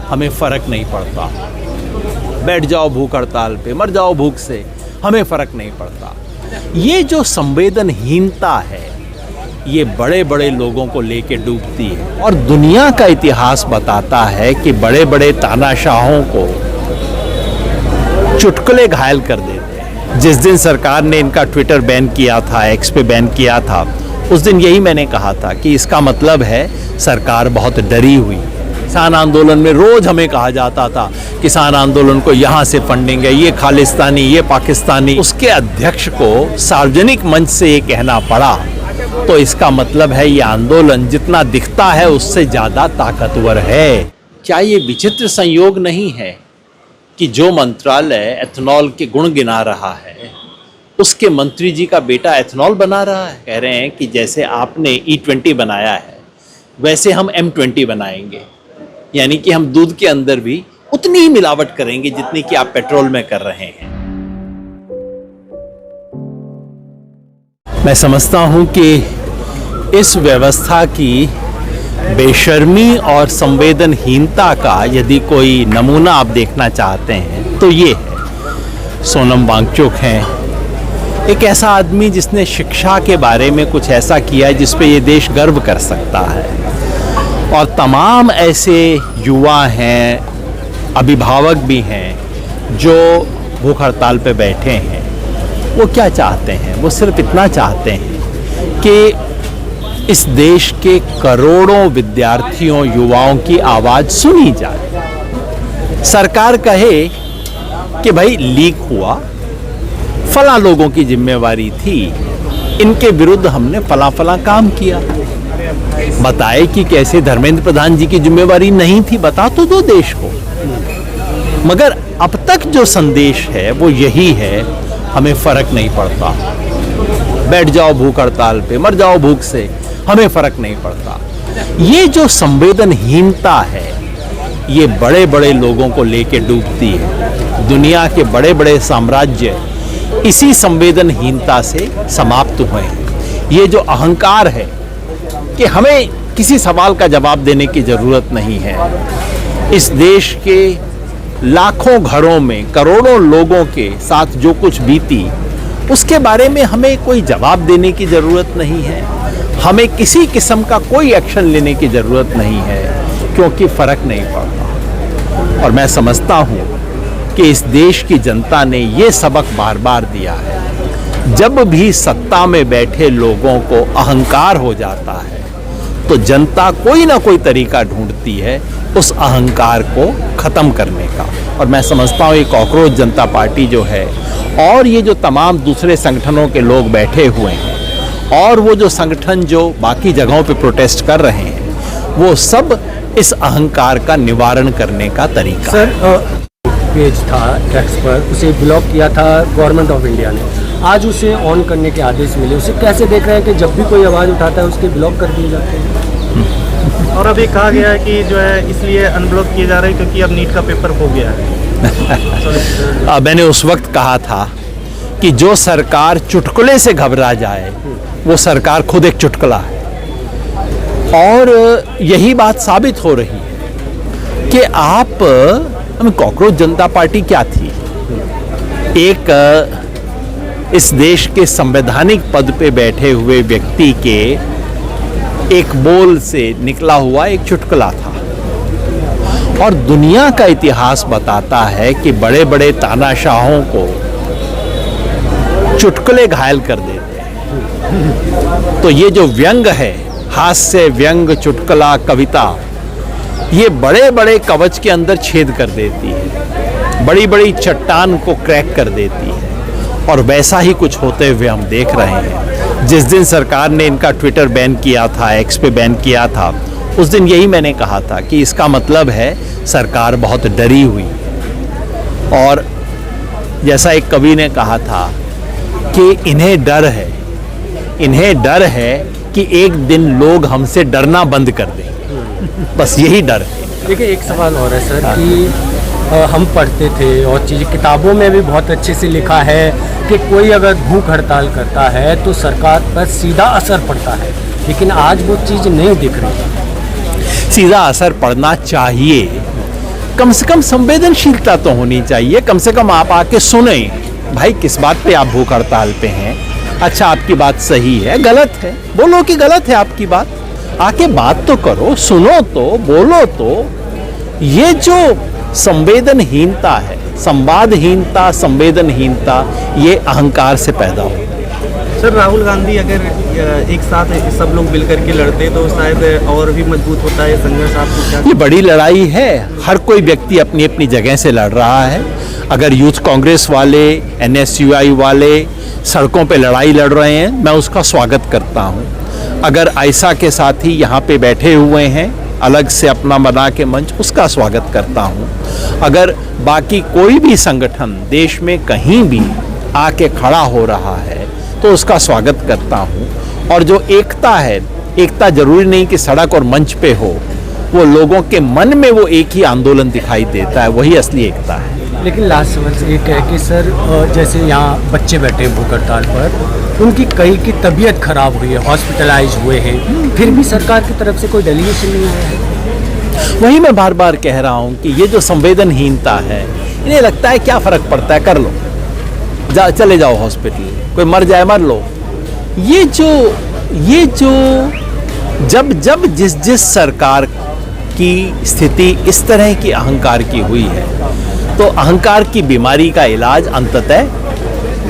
हमें फ़र्क नहीं पड़ता। बैठ जाओ भूख हड़ताल पे, मर जाओ भूख से, हमें फ़र्क नहीं पड़ता। ये जो संवेदनहीनता है, ये बड़े बड़े लोगों को लेके डूबती है। और दुनिया का इतिहास बताता है कि बड़े बड़े तानाशाहों को चुटकुले घायल कर देते हैं। जिस दिन सरकार ने इनका ट्विटर बैन किया था, एक्स पे बैन किया था, उस दिन यही मैंने कहा था कि इसका मतलब है सरकार बहुत डरी हुई। किसान आंदोलन में रोज हमें कहा जाता था किसान आंदोलन को यहाँ से फंडिंग है, ये खालिस्तानी, ये पाकिस्तानी। उसके अध्यक्ष को सार्वजनिक मंच से ये कहना पड़ा, तो इसका मतलब है ये आंदोलन जितना दिखता है उससे ज़्यादा ताकतवर है। क्या ये विचित्र संयोग नहीं है कि जो मंत्रालय एथेनॉल के गुण गिना रहा है, उसके मंत्री जी का बेटा एथेनॉल बना रहा है। कह रहे हैं कि जैसे आपने E20 बनाया है, वैसे हम M20 बनाएंगे, यानी कि हम दूध के अंदर भी उतनी ही मिलावट करेंगे जितनी कि आप पेट्रोल में कर रहे हैं। मैं समझता हूं कि इस व्यवस्था की बेशर्मी और संवेदनहीनता का यदि कोई नमूना आप देखना चाहते हैं तो ये है। सोनम वांगचुक हैं, एक ऐसा आदमी जिसने शिक्षा के बारे में कुछ ऐसा किया है जिस पे ये देश गर्व कर सकता है। और तमाम ऐसे युवा हैं, अभिभावक भी हैं जो भूख हड़ताल पे बैठे हैं। वो क्या चाहते हैं? वो सिर्फ इतना चाहते हैं कि इस देश के करोड़ों विद्यार्थियों, युवाओं की आवाज़ सुनी जाए। सरकार कहे कि भाई लीक हुआ, फला लोगों की जिम्मेवारी थी, इनके विरुद्ध हमने फला फला काम किया। बताए कि कैसे धर्मेंद्र प्रधान जी की जिम्मेवारी नहीं थी, बता तो दो देश को। मगर अब तक जो संदेश है वो यही है, हमें फ़र्क नहीं पड़ता। बैठ जाओ भूख हड़ताल पे, मर जाओ भूख से, हमें फ़र्क नहीं पड़ता। ये जो संवेदनहीनता है, ये बड़े बड़े लोगों को लेके डूबती है। दुनिया के बड़े बड़े साम्राज्य इसी संवेदनहीनता से समाप्त हुए हैं। ये जो अहंकार है कि हमें किसी सवाल का जवाब देने की ज़रूरत नहीं है, इस देश के लाखों घरों में करोड़ों लोगों के साथ जो कुछ बीती, उसके बारे में हमें कोई जवाब देने की ज़रूरत नहीं है। हमें किसी किस्म का कोई एक्शन लेने की ज़रूरत नहीं है, क्योंकि फ़र्क नहीं पड़ता। और मैं समझता हूँ कि इस देश की जनता ने ये सबक बार बार दिया है। जब भी सत्ता में बैठे लोगों को अहंकार हो जाता है, तो जनता कोई ना कोई तरीका ढूंढती है उस अहंकार को ख़त्म करने का। और मैं समझता हूँ ये कॉकरोच जनता पार्टी जो है, और ये जो तमाम दूसरे संगठनों के लोग बैठे हुए हैं, और वो जो संगठन जो बाकी जगहों पे प्रोटेस्ट कर रहे हैं, वो सब इस अहंकार का निवारण करने का तरीका। सर, पेज था टैक्स पर, उसे ब्लॉक किया था गवर्नमेंट ऑफ इंडिया ने, आज उसे ऑन करने के आदेश मिले। उसे कैसे देख रहे हैं कि जब भी कोई आवाज़ उठाता है उसके ब्लॉक कर दिए जाते हैं? और अभी कहा गया है कि जो है इसलिए अनब्लॉक किए जा रहे हैं क्योंकि अब नीट का पेपर हो गया है। मैंने उस वक्त कहा था कि जो सरकार चुटकुले से घबरा जाए, वो सरकार खुद एक चुटकुला है। और यही बात साबित हो रही है कि आप कॉकरोच जनता पार्टी क्या थी? एक इस देश के संवैधानिक पद पे बैठे हुए व्यक्ति के एक बोल से निकला हुआ एक चुटकुला था। और दुनिया का इतिहास बताता है कि बड़े बड़े तानाशाहों को चुटकुले घायल कर देते हैं। तो ये जो व्यंग है, हास्य, व्यंग, चुटकुला, कविता, ये बड़े बड़े कवच के अंदर छेद कर देती है, बड़ी बड़ी चट्टान को क्रैक कर देती है। और वैसा ही कुछ होते हुए हम देख रहे हैं। जिस दिन सरकार ने इनका ट्विटर बैन किया था, एक्स पे बैन किया था, उस दिन यही मैंने कहा था कि इसका मतलब है सरकार बहुत डरी हुई। और जैसा एक कवि ने कहा था कि इन्हें डर है कि एक दिन लोग हमसे डरना बंद कर दें। बस यही डर है। देखिए, एक सवाल और है सर कि हम पढ़ते थे और चीज़ किताबों में भी बहुत अच्छे से लिखा है कि कोई अगर भूख हड़ताल करता है तो सरकार पर सीधा असर पड़ता है, लेकिन आज वो चीज़ नहीं दिख रही। सीधा असर पड़ना चाहिए, कम से कम संवेदनशीलता तो होनी चाहिए। कम से कम आप आके सुने, भाई किस बात पे आप भूख हड़ताल पे हैं, अच्छा आपकी बात सही है गलत है, बोलो कि गलत है आपकी बात, आके बात तो करो, सुनो तो, बोलो तो। ये जो संवेदनहीनता है, संवादहीनता, संवेदनहीनता, ये अहंकार से पैदा हो। सर राहुल गांधी अगर एक साथ सब लोग मिलकर के लड़ते तो शायद और भी मजबूत होता है संघर्ष। आपको क्या? ये बड़ी लड़ाई है, हर कोई व्यक्ति अपनी अपनी जगह से लड़ रहा है। अगर यूथ कांग्रेस वाले, NSUI वाले सड़कों पे लड़ाई लड़ रहे हैं, मैं उसका स्वागत करता हूँ। अगर ऐसा के साथी यहाँ पे बैठे हुए हैं अलग से अपना बना के मंच, उसका स्वागत करता हूँ। अगर बाकी कोई भी संगठन देश में कहीं भी आके खड़ा हो रहा है तो उसका स्वागत करता हूँ। और जो एकता है, एकता जरूरी नहीं कि सड़क और मंच पे हो, वो लोगों के मन में वो एक ही आंदोलन दिखाई देता है, वही असली एकता है। लेकिन लास्ट सवाल एक है कि सर जैसे यहाँ बच्चे बैठे हैं भूख हड़ताल पर, उनकी कई की तबीयत खराब हुई है, हॉस्पिटलाइज हुए हैं, फिर भी सरकार की तरफ से कोई डेलीगेशन नहीं आया है। वही मैं बार बार कह रहा हूँ कि ये जो संवेदनहीनता है, इन्हें लगता है क्या फर्क पड़ता है, कर लो, चले जाओ हॉस्पिटल, कोई मर जाए मर लो। ये जो जब जिस सरकार की स्थिति इस तरह की अहंकार की हुई है, तो अहंकार की बीमारी का इलाज अंततः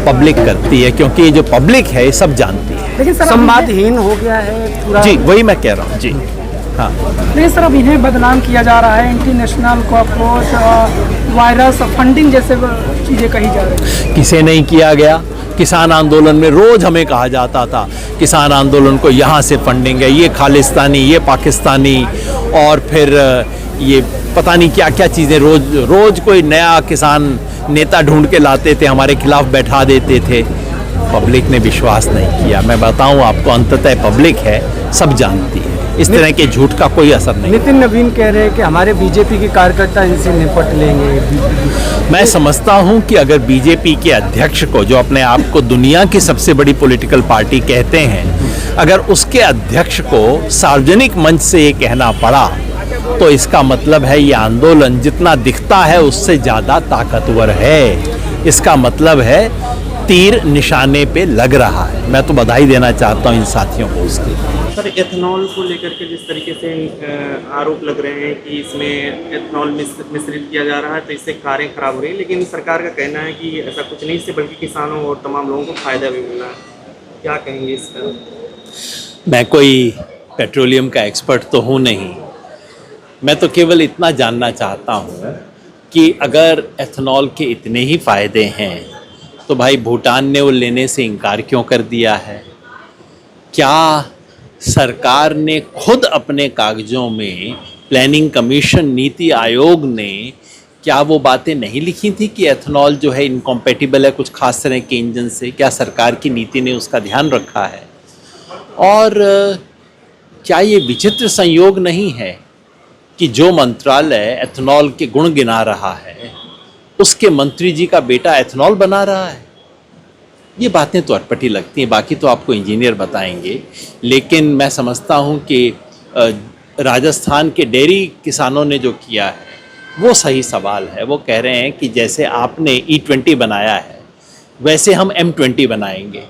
पब्लिक करती है, क्योंकि ये जो पब्लिक है ये सब जानती है। लेकिन संवादहीन हो गया है पूरा। जी वही मैं कह रहा हूँ। जी हाँ, लेकिन सर अब इन्हें बदनाम किया जा रहा है, इंटरनेशनल कॉकरोच वायरस फंडिंग जैसे चीज़ें कही जा रही हैं। किसे नहीं किया गया? किसान आंदोलन में रोज हमें कहा जाता था किसान आंदोलन को यहाँ से फंडिंग है, ये खालिस्तानी, ये पाकिस्तानी, और फिर ये पता नहीं क्या क्या चीज़ें रोज कोई नया किसान नेता ढूंढ के लाते थे, हमारे खिलाफ बैठा देते थे। पब्लिक ने विश्वास नहीं किया। मैं बताऊं आपको, अंततः पब्लिक है, सब जानती है, इस तरह के झूठ का कोई असर नहीं। नितिन नवीन कह रहे हैं कि हमारे बीजेपी के कार्यकर्ता इनसे निपट लेंगे। मैं समझता हूं कि अगर बीजेपी के अध्यक्ष को, जो अपने आप को दुनिया की सबसे बड़ी पॉलिटिकल पार्टी कहते हैं, अगर उसके अध्यक्ष को सार्वजनिक मंच से ये कहना पड़ा, तो इसका मतलब है ये आंदोलन जितना दिखता है उससे ज़्यादा ताकतवर है। इसका मतलब है तीर निशाने पे लग रहा है। मैं तो बधाई देना चाहता हूं इन साथियों को उसके। सर एथेनॉल को लेकर के जिस तरीके से आरोप लग रहे हैं कि इसमें एथेनॉल मिश्रित किया जा रहा है, तो इससे कारें खराब हो रही हैं, लेकिन सरकार का कहना है कि ऐसा कुछ नहीं, इससे बल्कि किसानों और तमाम लोगों को फायदा भी मिल रहा है। क्या कहेंगे इस पर? मैं कोई पेट्रोलियम का एक्सपर्ट तो हूँ नहीं, मैं तो केवल इतना जानना चाहता हूँ कि अगर एथेनॉल के इतने ही फ़ायदे हैं तो भाई भूटान ने वो लेने से इनकार क्यों कर दिया है? क्या सरकार ने खुद अपने कागज़ों में, प्लानिंग कमीशन, नीति आयोग ने क्या वो बातें नहीं लिखी थी कि एथेनॉल जो है इनकॉम्पेटिबल है कुछ खास तरह के इंजन से? क्या सरकार की नीति ने उसका ध्यान रखा है? और क्या ये विचित्र संयोग नहीं है कि जो मंत्रालय एथेनॉल के गुण गिना रहा है, उसके मंत्री जी का बेटा एथेनॉल बना रहा है? ये बातें तो अटपटी लगती हैं, बाकी तो आपको इंजीनियर बताएंगे। लेकिन मैं समझता हूँ कि राजस्थान के डेयरी किसानों ने जो किया है वो सही सवाल है। वो कह रहे हैं कि जैसे आपने E20 बनाया है, वैसे हम M20 बनाएंगे,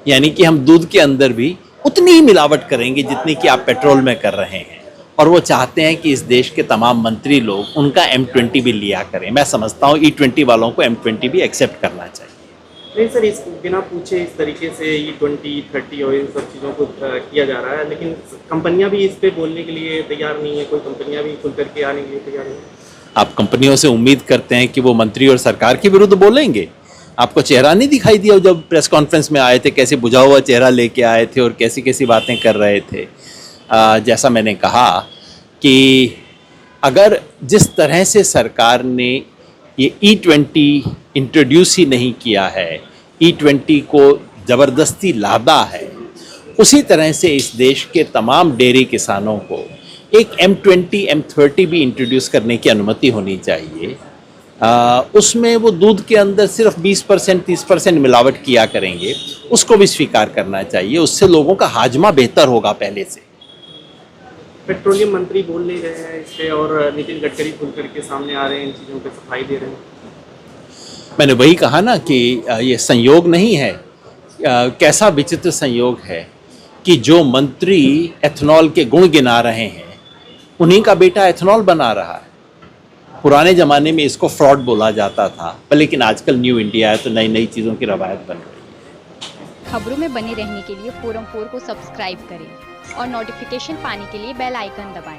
यानी कि हम दूध के अंदर भी उतनी ही मिलावट करेंगे जितनी कि आप पेट्रोल में कर रहे हैं। और वो चाहते हैं कि इस देश के तमाम मंत्री लोग उनका M20 भी लिया करें। मैं समझता हूँ E20 वालों को M20 भी एक्सेप्ट करना चाहिए। नहीं सर, इस बिना पूछे इस तरीके से E20, 30 और इन सब चीज़ों को किया जा रहा है, लेकिन कंपनियां भी इस पे बोलने के लिए तैयार नहीं है, कोई कंपनियां भी खुल करके आने के लिए तैयार नहीं है। आप कंपनियों से उम्मीद करते हैं कि वो मंत्री और सरकार के विरुद्ध बोलेंगे? आपको चेहरा नहीं दिखाई दिया जब प्रेस कॉन्फ्रेंस में आए थे, कैसे बुझा हुआ चेहरा लेके आए थे और कैसी कैसी बातें कर रहे थे? जैसा मैंने कहा कि अगर जिस तरह से सरकार ने ये E20 इंट्रोड्यूस ही नहीं किया है, E20 को ज़बरदस्ती लादा है, उसी तरह से इस देश के तमाम डेयरी किसानों को एक M20, M30 भी इंट्रोड्यूस करने की अनुमति होनी चाहिए। उसमें वो दूध के अंदर सिर्फ 20%, 30% मिलावट किया करेंगे, उसको भी स्वीकार करना चाहिए। उससे लोगों का हाजमा बेहतर होगा पहले से। पेट्रोलियम मंत्री बोल नहीं रहे हैं इस पे और नितिन गडकरी खुल करके सामने आ रहे हैं, इन चीज़ों पे सफाई दे रहे हैं। मैंने वही कहा ना कि ये संयोग नहीं है, कैसा विचित्र संयोग है कि जो मंत्री एथनॉल के गुण गिना रहे हैं उन्हीं का बेटा एथनॉल बना रहा है। पुराने ज़माने में इसको फ्रॉड बोला जाता था, पर लेकिन आजकल न्यू इंडिया है तो नई नई चीज़ों की रवायत बन रही है। खबरों में बने रहने के लिए फोरम 4 को सब्सक्राइब करें और नोटिफिकेशन पाने के लिए बेल आइकन दबाएं।